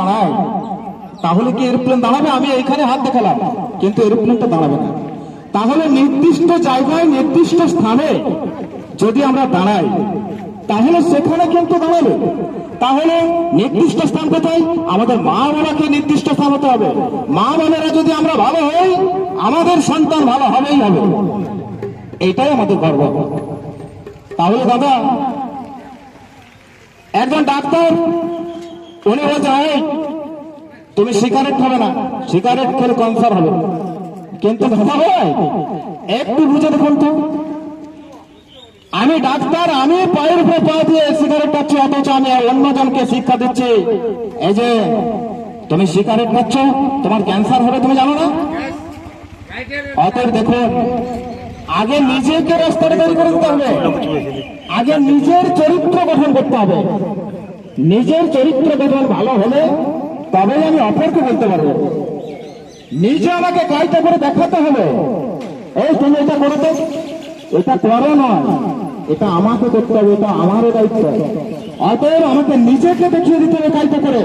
দাঁড়াই, তাহলে কি এরোপ্লেন দাঁড়াবে? আমি এইখানে হাত দেখালাম, কিন্তু এরোপ্লেনটা দাঁড়াবে না। তাহলে নির্দিষ্ট জায়গায় নির্দিষ্ট স্থানে যদি আমরা দাঁড়াই, তাহলে সেখানে কিন্তু দাঁড়াবে। তাহলে নির্দিষ্ট স্থান কোথায়? আমাদের মা বাবাকে নির্দিষ্ট স্থান হতে হবে। মা বোনেরা যদি আমরা ভালো হই, আমাদের সন্তান ভালো হবেই হবে, এইটাই আমাদের গর্ব। তাহলে দাদা, একজন ডাক্তার উনি বলছে, তুমি সিগারেট খাবে না, সিগারেট খেলে ক্যান্সার হবে। কিন্তু দাদা ভাই, একটু বুঝে দেখুন তো, আমি ডাক্তার, আমি পায়ের উপরে পা দিয়ে সিগারেট খাচ্ছি, অথচ আমি অন্যজনকে শিক্ষা দিচ্ছি, এই যে তুমি সিগারেট খাচ্ছ, তোমার ক্যান্সার হবে, তুমি জানো না? অতএব দেখুন, আগে নিজেকে রাস্তাটা তৈরি করে দিতে হবে, আগে নিজের চরিত্র গঠন করতে হবে। নিজের চরিত্র গঠন ভালো হলে তবেই আমি অপরকে বলতে পারবো। নিজে আমাকে কাজটা করে দেখাতে হবে, এই তুমি এটা করো তো, এটা করো নয়, এটা আমাকে করতে হবে, এটা আমারও দায়িত্ব। অতএব আমাকে নিজেকে দেখিয়ে দিতে হবে কাজটা করে।